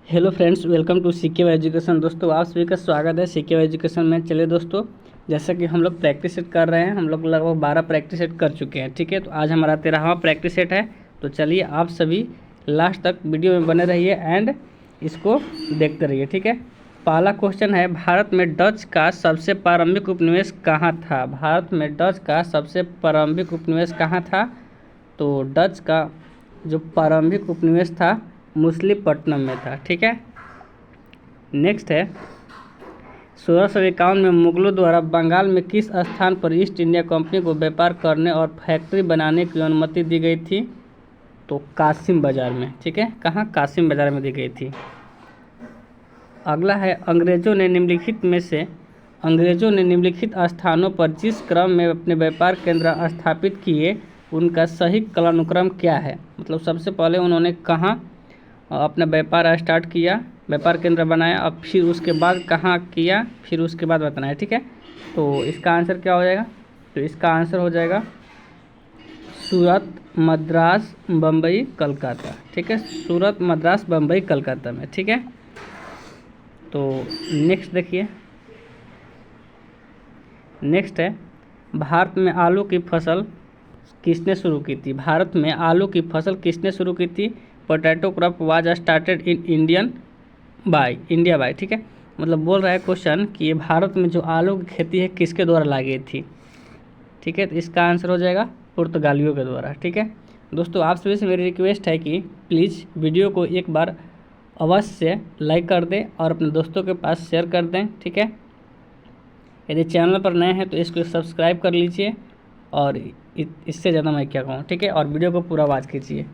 Hello friends, welcome to CK education. दोस्तों, आप सभी का स्वागत है सीके एजुकेशन में। चलिए दोस्तों, जैसा कि हम लोग प्रैक्टिस सेट कर रहे हैं, हम लोग लगभग 12 प्रैक्टिस सेट कर चुके हैं। ठीक है, तो आज हमारा 13वां प्रैक्टिस सेट है। तो चलिए आप सभी लास्ट तक वीडियो में बने रहिए एंड इसको देखते रहिए। ठीक है, पहला क्वेश्चन है, भारत में डच का सबसे प्रारंभिक उपनिवेश कहाँ था? भारत में डच का सबसे प्रारंभिक उपनिवेश कहाँ था? तो डच का जो प्रारंभिक उपनिवेश था मछलीपट्टनम में था। ठीक है, नेक्स्ट है, 1651 में मुगलों द्वारा बंगाल में किस स्थान पर ईस्ट इंडिया कंपनी को व्यापार करने और फैक्ट्री बनाने की अनुमति दी गई थी? तो कासिम बाजार में। ठीक है, कहाँ? कासिम बाजार में दी गई थी। अगला है, अंग्रेजों ने निम्नलिखित स्थानों पर जिस क्रम में अपने व्यापार केंद्र स्थापित किए उनका सही कालानुक्रम क्या है? मतलब सबसे पहले उन्होंने कहाँ अपना व्यापार स्टार्ट किया, व्यापार केंद्र बनाया, अब फिर उसके बाद कहाँ किया, फिर उसके बाद बताना है। ठीक है, तो इसका आंसर क्या हो जाएगा? तो इसका आंसर हो जाएगा सूरत, मद्रास, बम्बई, कलकत्ता। ठीक है, सूरत, मद्रास, बम्बई, कलकत्ता में। ठीक है, तो नेक्स्ट देखिए, नेक्स्ट है, भारत में आलू की फसल किसने शुरू की थी? भारत में आलू की फसल किसने शुरू की थी? Potato crop was started in India by. ठीक है, मतलब बोल रहा है क्वेश्चन कि ये भारत में जो आलू की खेती है किसके द्वारा लाई गई थी? ठीक है, तो इसका आंसर हो जाएगा पुर्तगालियों के द्वारा। ठीक है दोस्तों, आप सभी से मेरी रिक्वेस्ट है कि प्लीज़ वीडियो को एक बार अवश्य लाइक कर दें और अपने दोस्तों के पास शेयर कर दें। ठीक है, यदि चैनल पर नए हैं तो इसको सब्सक्राइब कर लीजिए और इससे ज़्यादा मैं क्या कहूँ। ठीक है, और वीडियो को पूरा वॉच कीजिए।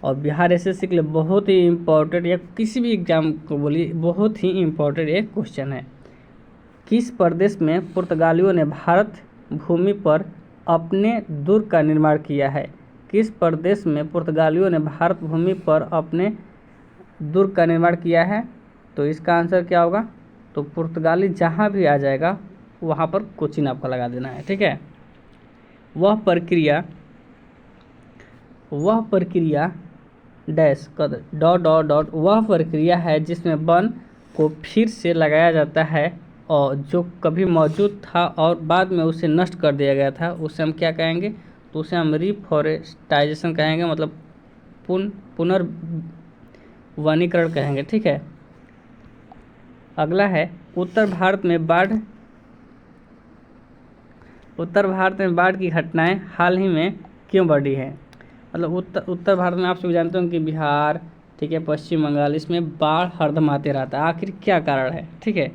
और बिहार एसएससी के लिए बहुत ही इम्पोर्टेंट, या किसी भी एग्जाम को बोलिए, बहुत ही इम्पोर्टेंट एक क्वेश्चन है। किस प्रदेश में पुर्तगालियों ने भारत भूमि पर अपने दुर्ग का निर्माण किया है? किस प्रदेश में पुर्तगालियों ने भारत भूमि पर अपने दुर्ग का निर्माण किया है? तो इसका आंसर क्या होगा? तो पुर्तगाली जहाँ भी आ जाएगा वहाँ पर कोचिन आपका लगा देना है। ठीक है, वह प्रक्रिया डैश डॉट डॉट डॉट वह प्रक्रिया है जिसमें वन को फिर से लगाया जाता है और जो कभी मौजूद था और बाद में उसे नष्ट कर दिया गया था, उसे हम क्या कहेंगे? तो उसे हम रिफॉरेस्टाइजेशन कहेंगे, मतलब पुनर्वनीकरण कहेंगे। ठीक है, अगला है, उत्तर भारत में बाढ़ की घटनाएं हाल ही में क्यों बढ़ी है? मतलब उत्तर भारत में आप सब जानते हो कि बिहार, ठीक है, पश्चिम बंगाल, इसमें बाढ़ हरदम आते रहता है। आखिर क्या कारण है? ठीक है,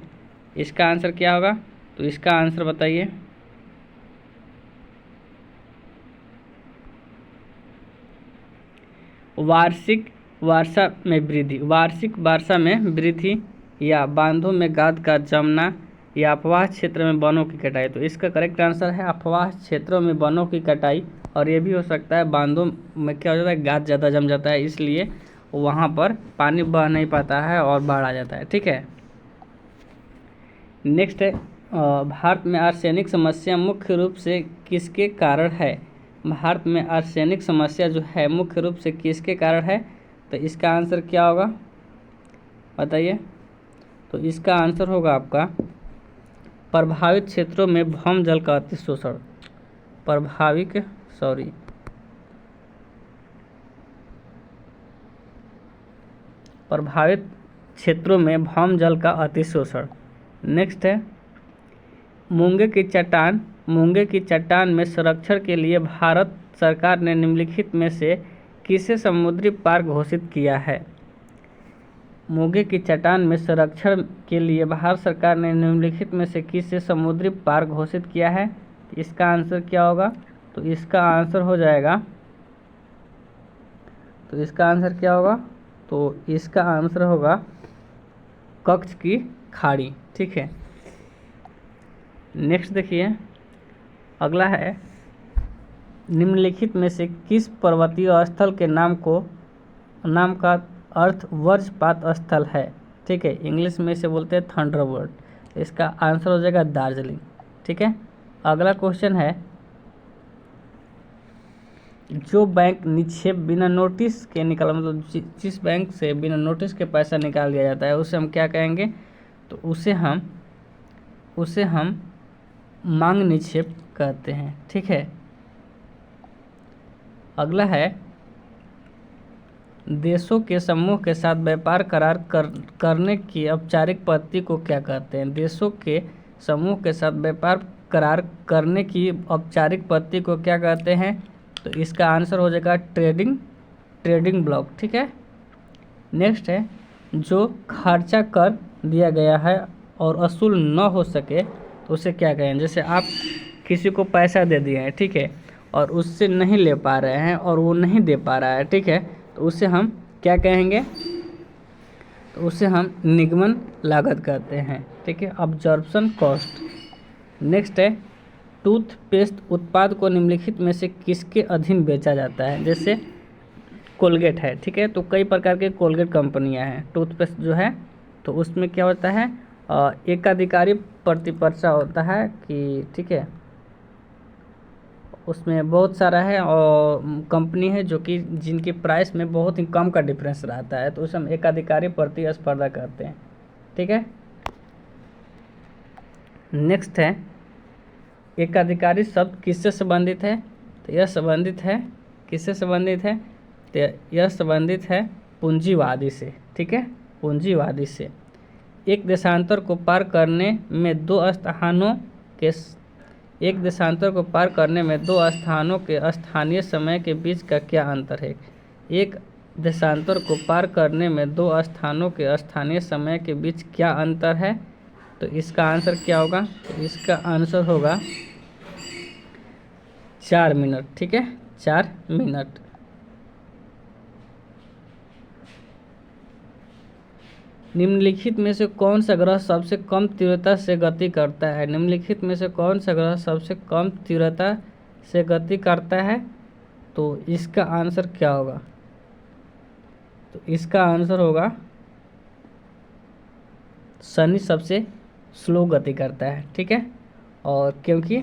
इसका आंसर क्या होगा? तो इसका आंसर बताइए। वार्षिक वर्षा में वृद्धि या बांधों में गाद का जमना या अफवाह क्षेत्र में वनों की कटाई। तो इसका करेक्ट आंसर है अफवाह क्षेत्रों में वनों की कटाई। और ये भी हो सकता है बांधों में क्या हो जाता है, गाद ज़्यादा जम जाता है, इसलिए वहाँ पर पानी बह नहीं पाता है और बाढ़ आ जाता है। ठीक है, नेक्स्ट है, भारत में आर्सेनिक समस्या मुख्य रूप से किसके कारण है? भारत में आर्सेनिक समस्या जो है मुख्य रूप से किसके कारण है? तो इसका आंसर क्या होगा बताइए। तो इसका आंसर होगा आपका प्रभावित क्षेत्रों में भौम जल का अतिशोषण। प्रभावित क्षेत्रों में भौम जल का अतिशोषण। नेक्स्ट है, मूंगे की चट्टान में संरक्षण के लिए भारत सरकार ने निम्नलिखित में से किसे समुद्री पार्क घोषित किया है? मूंगे की चट्टान में संरक्षण के लिए भारत सरकार ने निम्नलिखित में से किसे समुद्री पार्क घोषित किया है? इसका आंसर क्या होगा? तो इसका आंसर हो जाएगा, तो इसका आंसर क्या होगा? तो इसका आंसर होगा कच्छ की खाड़ी। ठीक है, नेक्स्ट देखिए, अगला है, निम्नलिखित में से किस पर्वतीय स्थल के नाम का अर्थ वज्रपात स्थल है? ठीक है, इंग्लिश में इसे बोलते हैं थंडरबर्ड। इसका आंसर हो जाएगा दार्जिलिंग। ठीक है, अगला क्वेश्चन है, जो बैंक निक्षेप बिना नोटिस के निकाला, मतलब जिस बैंक से बिना नोटिस के पैसा निकाल दिया जाता है उसे हम क्या कहेंगे, तो उसे हम मांग निक्षेप कहते हैं। ठीक है। अगला है देशों के समूह के साथ व्यापार करार करने की औपचारिक पद्धति को क्या कहते हैं। देशों के समूह के साथ व्यापार करार करने की औपचारिक पद्धति को क्या कहते हैं, तो इसका आंसर हो जाएगा ट्रेडिंग ब्लॉक। ठीक है। नेक्स्ट है जो खर्चा कर दिया गया है और वसूल न हो सके तो उसे क्या कहें। जैसे आप किसी को पैसा दे दिए हैं, ठीक है, और उससे नहीं ले पा रहे हैं और वो नहीं दे पा रहा है, ठीक है, तो उसे हम क्या कहेंगे, तो उसे हम निगमन लागत कहते हैं। ठीक है, अब्जॉर्प्शन कॉस्ट। नेक्स्ट है टूथपेस्ट उत्पाद को निम्नलिखित में से किसके अधीन बेचा जाता है। जैसे कोलगेट है, ठीक है, तो कई प्रकार के कोलगेट कंपनियां हैं। टूथपेस्ट जो है तो उसमें क्या होता है, एकाधिकारी प्रतिपर्चा होता है कि, ठीक है, उसमें बहुत सारा है और कंपनी है जो कि जिनकी प्राइस में बहुत ही कम का डिफरेंस रहता है, तो उसे हम एकाधिकारी प्रतिस्पर्धा कहते हैं। ठीक है। नेक्स्ट है एकाधिकारी शब्द किससे संबंधित है, तो यह संबंधित है, किससे संबंधित है, तो यह संबंधित है पूंजीवादी से। ठीक है, पूंजीवादी से। एक देशांतर को पार करने में दो स्थानों के स्थानीय समय के बीच का क्या अंतर है। एक देशांतर को पार करने में दो स्थानों के स्थानीय समय के बीच क्या अंतर है, तो इसका आंसर क्या होगा, तो इसका आंसर होगा 4 मिनट। ठीक है, 4 मिनट। निम्नलिखित में से कौन सा ग्रह सबसे कम तीव्रता से गति करता है। निम्नलिखित में से कौन सा ग्रह सबसे कम तीव्रता से गति करता है, तो इसका आंसर क्या होगा, तो इसका आंसर होगा शनि सबसे स्लो गति करता है। ठीक है, और क्योंकि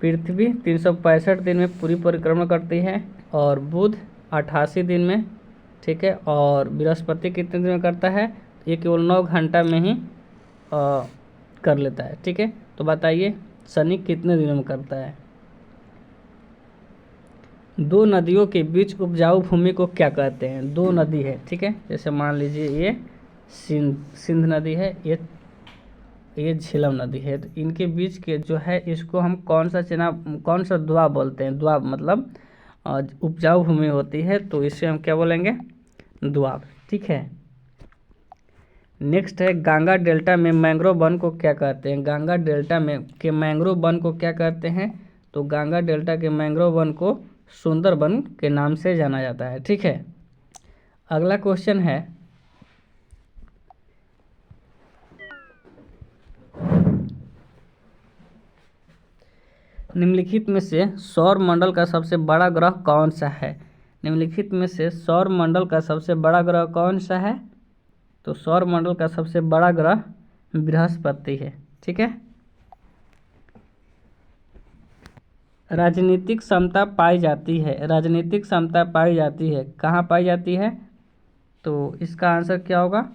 पृथ्वी 365 दिन में पूरी परिक्रमा करती है और बुध 88 दिन में, ठीक है, और बृहस्पति कितने दिन में करता है, ये केवल 9 घंटा में ही कर लेता है। ठीक है, तो बताइए शनि कितने दिनों में करता है। दो नदियों के बीच उपजाऊ भूमि को क्या कहते हैं। दो नदी है, ठीक है, जैसे मान लीजिए ये सिंध नदी है, ये झेलम नदी है, तो इनके बीच के जो है इसको हम कौन सा दोआब बोलते हैं। दोआब मतलब उपजाऊ भूमि होती है, तो इसे हम क्या बोलेंगे, दोआब। ठीक है। नेक्स्ट है गंगा डेल्टा में मैंग्रोव वन को क्या कहते हैं। गंगा डेल्टा में के मैंग्रोव वन को क्या कहते हैं, तो गंगा डेल्टा के मैंग्रोव वन को सुंदर वन के नाम से जाना जाता है। ठीक है। अगला क्वेश्चन है निम्नलिखित में से सौर मंडल का सबसे बड़ा ग्रह कौन सा है। निम्नलिखित में से सौर मंडल का सबसे बड़ा ग्रह कौन सा है, तो सौर मंडल का सबसे बड़ा ग्रह बृहस्पति है। ठीक है। राजनीतिक समता पाई जाती है, राजनीतिक समता पाई जाती है, कहाँ पाई जाती है, तो इसका आंसर क्या होगा,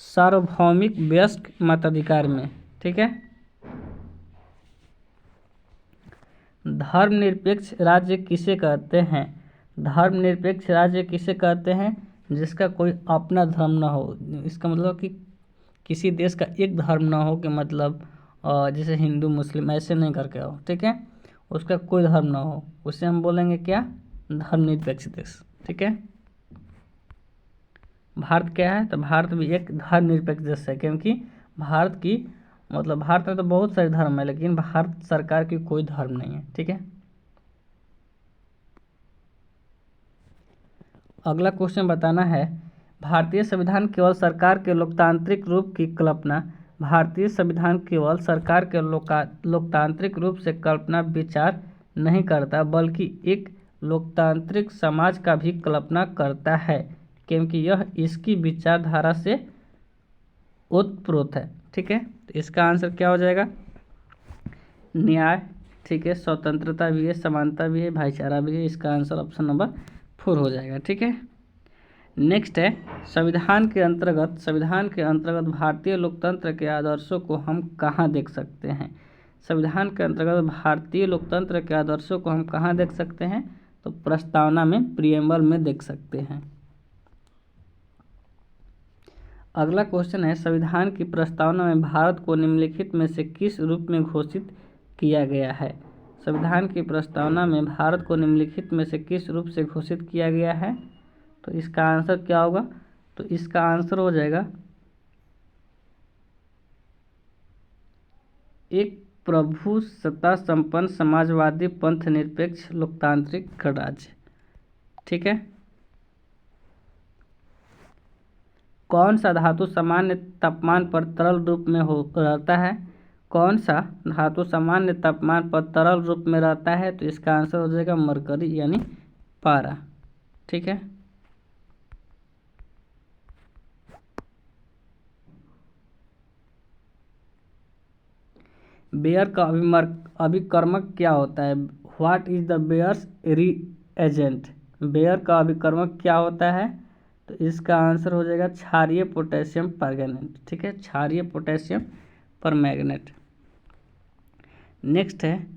सार्वभौमिक वयस्क मताधिकार में। ठीक है। धर्मनिरपेक्ष राज्य किसे कहते हैं। धर्मनिरपेक्ष राज्य किसे कहते हैं, जिसका कोई अपना धर्म ना हो। इसका मतलब कि किसी देश का एक धर्म ना हो, कि मतलब जैसे हिंदू मुस्लिम ऐसे नहीं करके हो। ठीक है, उसका कोई धर्म ना हो, उसे हम बोलेंगे क्या, धर्मनिरपेक्ष देश। ठीक है। भारत क्या है, तो भारत भी एक धर्मनिरपेक्ष देश है, क्योंकि भारत में तो बहुत सारे धर्म है, लेकिन भारत सरकार की कोई धर्म नहीं है। ठीक है। अगला क्वेश्चन बताना है, भारतीय संविधान केवल सरकार के लोकतांत्रिक रूप की कल्पना, भारतीय संविधान केवल सरकार के लोकतांत्रिक रूप से कल्पना विचार नहीं करता, बल्कि एक लोकतांत्रिक समाज का भी कल्पना करता है, क्योंकि यह इसकी विचारधारा से ओतप्रोत है। ठीक है, तो इसका आंसर क्या हो जाएगा, न्याय, ठीक है, स्वतंत्रता भी है, समानता भी है, भाईचारा भी है। इसका आंसर ऑप्शन नंबर 4 हो जाएगा। ठीक है, नेक्स्ट है संविधान के अंतर्गत भारतीय लोकतंत्र के आदर्शों को हम कहाँ देख सकते हैं। संविधान के अंतर्गत भारतीय लोकतंत्र के आदर्शों को हम कहाँ देख सकते हैं, तो प्रस्तावना में, प्रिएम्बल में देख सकते हैं। अगला क्वेश्चन है संविधान की प्रस्तावना में भारत को निम्नलिखित में से किस रूप में घोषित किया गया है। संविधान की प्रस्तावना में भारत को निम्नलिखित में से किस रूप से घोषित किया गया है, तो इसका आंसर क्या होगा, तो इसका आंसर हो जाएगा एक प्रभुसत्ता संपन्न समाजवादी पंथ निरपेक्ष लोकतांत्रिक गणराज्य। ठीक है, कौन सा धातु सामान्य तापमान पर तरल रूप में रहता है। कौन सा धातु सामान्य तापमान पर तरल रूप में रहता है, तो इसका आंसर हो जाएगा मरकरी यानी पारा। ठीक है, बेयर का अभिकर्मक क्या होता है। What is the Baeyer's reagent. Baeyer का अभिकर्मक क्या होता है, तो इसका आंसर हो जाएगा क्षारीय पोटेशियम परमैंगनेट। ठीक है, क्षारीय पोटेशियम परमैंगनेट। नेक्स्ट है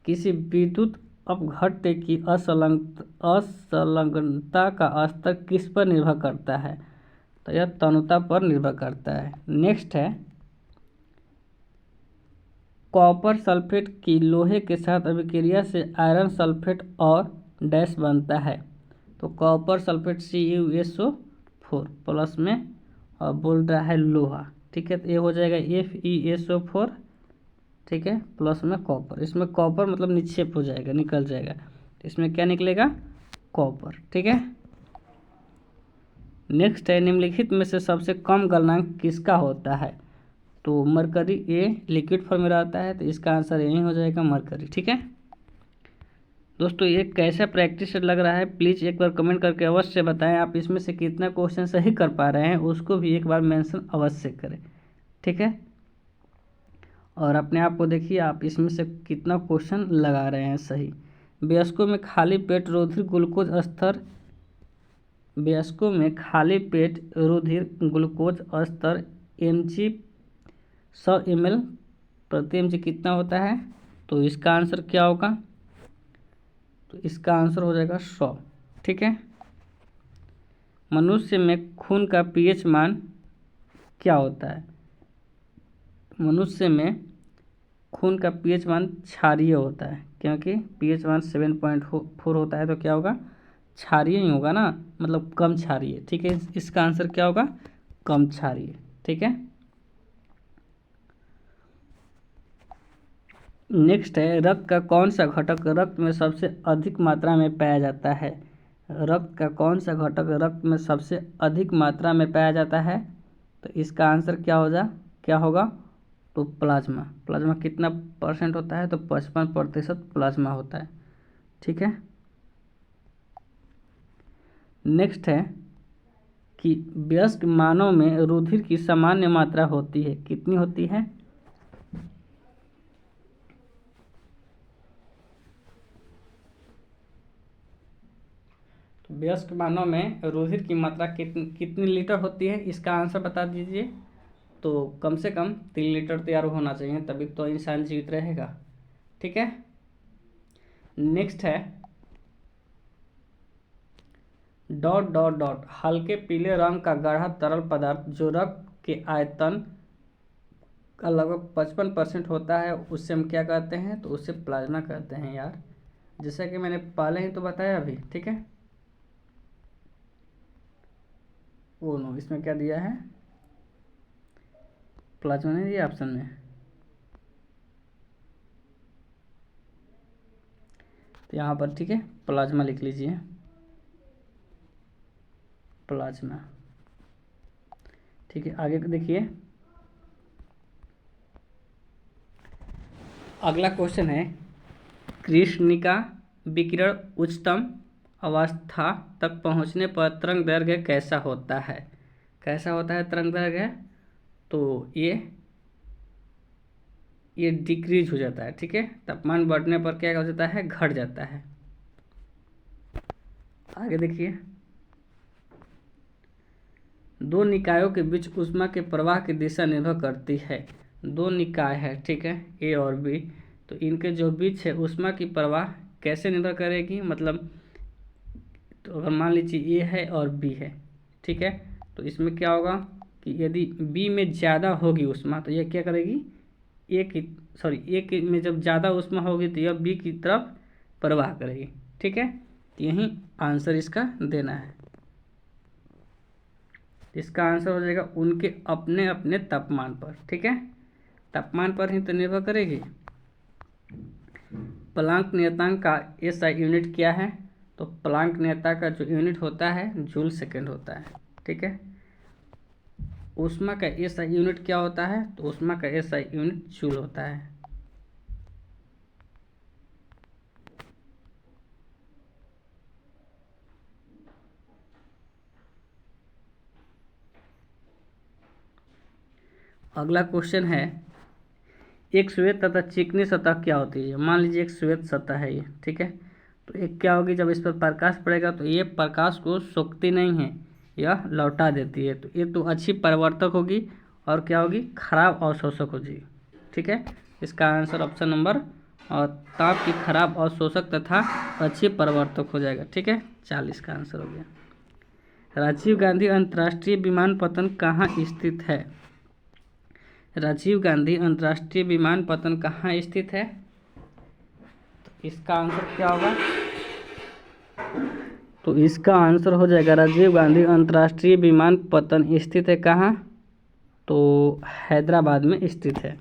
किसी विद्युत अपघट्य की असंलग्नता का स्तर किस पर निर्भर करता है, तो यह तनुता पर निर्भर करता है। नेक्स्ट है कॉपर सल्फेट की लोहे के साथ अभिक्रिया से आयरन सल्फेट और डैश बनता है, तो कॉपर सल्फेट CuSO4 प्लस में और बोल रहा है लोहा। ठीक है, तो ये हो जाएगा FeSO4। ठीक है, प्लस में कॉपर, इसमें कॉपर मतलब निक्षेप हो जाएगा, निकल जाएगा, तो इसमें क्या निकलेगा, कॉपर। ठीक है, नेक्स्ट है निम्नलिखित में से सबसे कम गलनांक किसका होता है, तो मरकरी। ये लिक्विड फॉर्म में रहता है, तो इसका आंसर यही हो जाएगा मरकरी। ठीक है दोस्तों, ये कैसा प्रैक्टिस लग रहा है प्लीज़ एक बार कमेंट करके अवश्य बताएं। आप इसमें से कितना क्वेश्चन सही कर पा रहे हैं उसको भी एक बार मेंशन अवश्य करें। ठीक है, और अपने आप को देखिए आप इसमें से कितना क्वेश्चन लगा रहे हैं सही। वयस्कों में खाली पेट रुधिर ग्लूकोज स्तर, वयस्कों में खाली पेट रुधिर ग्लूकोज स्तर mg 100 ml प्रति mg कितना होता है, तो इसका आंसर क्या होगा, तो इसका आंसर हो जाएगा 100। ठीक है, मनुष्य में खून का pH मान क्या होता है। मनुष्य में खून का pH मान क्षारीय होता है, क्योंकि pH मान 7.4 होता है, तो क्या होगा, क्षारीय ही होगा ना, मतलब कम क्षारीय। ठीक है, इसका आंसर क्या होगा, कम क्षारीय। ठीक है, नेक्स्ट है रक्त का कौन सा घटक रक्त में सबसे अधिक मात्रा में पाया जाता है। रक्त का कौन सा घटक रक्त में सबसे अधिक मात्रा में पाया जाता है, तो इसका आंसर क्या होगा, तो प्लाज्मा। प्लाज्मा कितना % होता है, तो 55% प्लाज्मा होता है। ठीक है, नेक्स्ट है कि वयस्क मानव में रुधिर की सामान्य मात्रा होती है, कितनी होती है, वयस्क मानव में रुधिर की मात्रा कितनी लीटर होती है, इसका आंसर बता दीजिए। तो कम से कम 3 लीटर तैयार होना चाहिए, तभी तो इंसान जीवित रहेगा। ठीक है, नेक्स्ट है डॉट डॉट डॉट हल्के पीले रंग का गाढ़ा तरल पदार्थ जो रक्त के आयतन का लगभग 55% होता है, उससे हम क्या कहते हैं, तो उससे प्लाज्मा कहते हैं यार, जैसा कि मैंने पहले ही तो बताया अभी। ठीक है, वो नो, इसमें क्या दिया है, प्लाज्मा नहीं दिया ऑप्शन में, तो यहाँ पर ठीक है प्लाज्मा लिख लीजिए, प्लाज्मा। ठीक है, आगे देखिए अगला क्वेश्चन है कृष्णिका विकिरण उच्चतम अवस्था तक पहुंचने पर तरंग दैर्घ्य कैसा होता है। कैसा होता है तरंग दैर्घ्य, तो ये डिक्रीज हो जाता है, ठीक है। तापमान बढ़ने पर क्या हो जाता है, घट जाता है। आगे देखिए, दो निकायों के बीच ऊष्मा के प्रवाह की दिशा निर्भर करती है। दो निकाय है, ठीक है, ए और बी, तो इनके जो बीच है ऊष्मा की प्रवाह कैसे निर्भर करेगी, मतलब तो अगर मान लीजिए ए है और बी है, ठीक है, तो इसमें क्या होगा कि यदि बी में ज़्यादा होगी ऊष्मा तो यह क्या करेगी, ए की में जब ज़्यादा ऊष्मा होगी तो यह बी की तरफ प्रवाह करेगी, ठीक है। तो यही आंसर इसका देना है। इसका आंसर हो जाएगा उनके अपने अपने तापमान पर, ठीक है, तापमान पर ही तो निर्भर करेगी। प्लांक नियतांक का एसआई यूनिट क्या है, तो प्लांक नियतांक का जो यूनिट होता है जूल सेकेंड होता है, ठीक है। ऊष्मा का एसआई यूनिट क्या होता है, तो ऊष्मा का एसआई यूनिट जूल होता है। अगला क्वेश्चन है, एक श्वेत तथा चिकनी सतह क्या होती है। मान लीजिए एक श्वेत सतह है ये, ठीक है, तो एक क्या होगी, जब इस पर प्रकाश पड़ेगा तो ये प्रकाश को सोखती नहीं है, यह लौटा देती है। तो ये तो अच्छी परावर्तक होगी और क्या होगी, खराब अवशोषक होगी, ठीक है। इसका आंसर ऑप्शन नंबर और ताप की खराब अवशोषक तथा अच्छी परावर्तक हो जाएगा, ठीक है। 40 का आंसर हो गया। राजीव गांधी अंतर्राष्ट्रीय विमानपत्तन कहाँ स्थित है। राजीव गांधी अंतर्राष्ट्रीय विमानपत्तन कहाँ स्थित है, तो इसका आंसर क्या होगा, तो इसका आंसर हो जाएगा राजीव गांधी अंतर्राष्ट्रीय विमानपत्तन स्थित है कहाँ, तो हैदराबाद में स्थित है।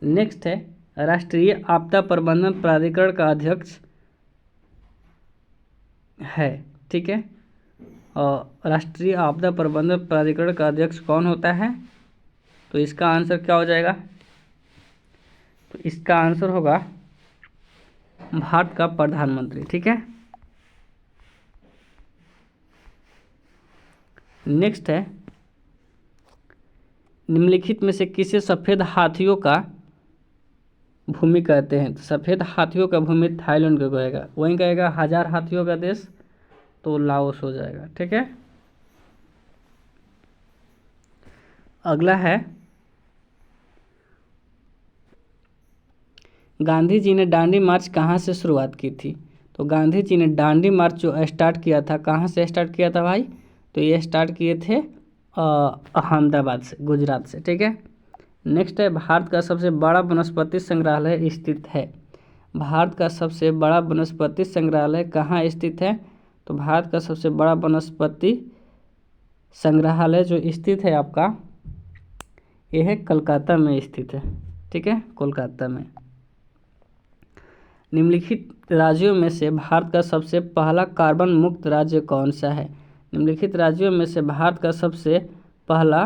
नेक्स्ट है, राष्ट्रीय आपदा प्रबंधन प्राधिकरण का अध्यक्ष है, ठीक है, और राष्ट्रीय आपदा प्रबंधन प्राधिकरण का अध्यक्ष कौन होता है, तो इसका आंसर क्या हो जाएगा, तो इसका आंसर होगा भारत का प्रधानमंत्री, ठीक है। नेक्स्ट है, निम्नलिखित में से किसे सफ़ेद हाथियों का भूमि कहते हैं। तो सफ़ेद हाथियों का भूमि थाईलैंड को कहेगा, वहीं कहेगा हजार हाथियों का देश तो लाओस हो जाएगा, ठीक है। अगला है, गांधी जी ने दांडी मार्च कहाँ से शुरुआत की थी। तो गांधी जी ने दांडी मार्च जो स्टार्ट किया था, कहाँ से स्टार्ट किया था भाई, तो ये स्टार्ट किए थे अहमदाबाद से, गुजरात से, ठीक है। नेक्स्ट है, भारत का सबसे बड़ा वनस्पति संग्रहालय स्थित है। भारत का सबसे बड़ा वनस्पति संग्रहालय कहाँ स्थित है, तो भारत का सबसे बड़ा वनस्पति संग्रहालय जो स्थित है आपका, यह है कोलकाता में स्थित है, ठीक है, कोलकाता में। निम्नलिखित राज्यों में से भारत का सबसे पहला कार्बन मुक्त राज्य कौन सा है। निम्नलिखित राज्यों में से भारत का सबसे पहला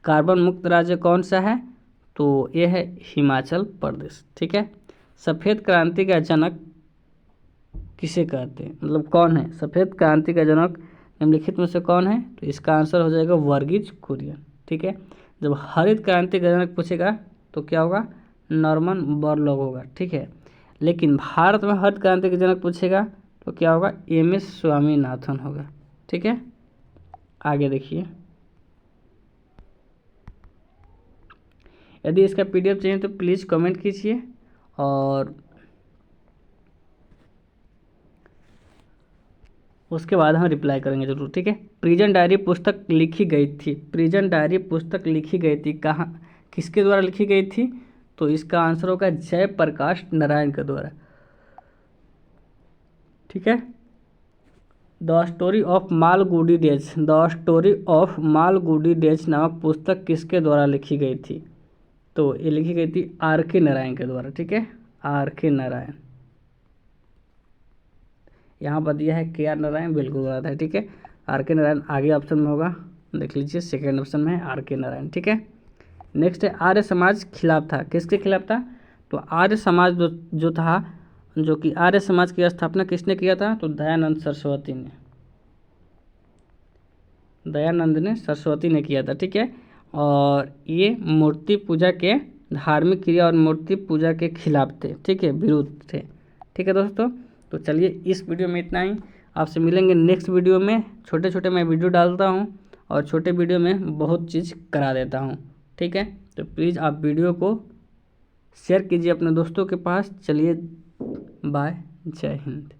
कार्बन मुक्त राज्य कौन सा है, तो यह है हिमाचल प्रदेश, ठीक है। सफ़ेद क्रांति का जनक किसे कहते हैं, मतलब कौन है सफ़ेद क्रांति का जनक, निम्नलिखित में से कौन है, तो इसका आंसर हो जाएगा वर्गीज कुरियन, ठीक है। जब हरित क्रांति का जनक पूछेगा तो क्या होगा, नॉर्मन बोरलॉग होगा, ठीक है। लेकिन भारत में हरित क्रांति का जनक पूछेगा तो क्या होगा, एम.एस. स्वामीनाथन होगा, ठीक है। आगे देखिए, यदि इसका पीडीएफ चाहिए तो प्लीज़ कमेंट कीजिए और उसके बाद हम रिप्लाई करेंगे जरूर, ठीक है। प्रिजन डायरी पुस्तक लिखी गई थी, प्रिजन डायरी पुस्तक लिखी गई थी कहाँ, किसके द्वारा लिखी गई थी, तो इसका आंसर होगा जयप्रकाश नारायण के द्वारा, ठीक है। The story of Malgudi days, the story of Malgudi days नामक पुस्तक किसके द्वारा लिखी गई थी, तो ये लिखी गई थी आर.के. नारायण के द्वारा, ठीक है, आर.के. नारायण। यहाँ पर दिया है के.आर. नारायण, बिल्कुल गलत है, ठीक है। आर.के. नारायण आगे ऑप्शन में होगा, देख लीजिए सेकेंड ऑप्शन में है आर.के. नारायण, ठीक है। नेक्स्ट है, आर्य समाज खिलाफ था, किसके खिलाफ था, तो आर्य समाज जो था, जो कि आर्य समाज की स्थापना किसने किया था, तो दयानंद सरस्वती ने, दयानंद ने सरस्वती ने किया था, ठीक है। और ये मूर्ति पूजा के धार्मिक क्रिया और मूर्ति पूजा के खिलाफ थे, ठीक है, विरुद्ध थे। ठीक है दोस्तों, तो चलिए इस वीडियो में इतना ही। आपसे मिलेंगे नेक्स्ट वीडियो में। छोटे छोटे मैं वीडियो डालता हूँ और छोटे वीडियो में बहुत चीज़ करा देता हूँ। ठीक है, तो प्लीज़ आप वीडियो को शेयर कीजिए अपने दोस्तों के पास। चलिए बाय, जय हिंद।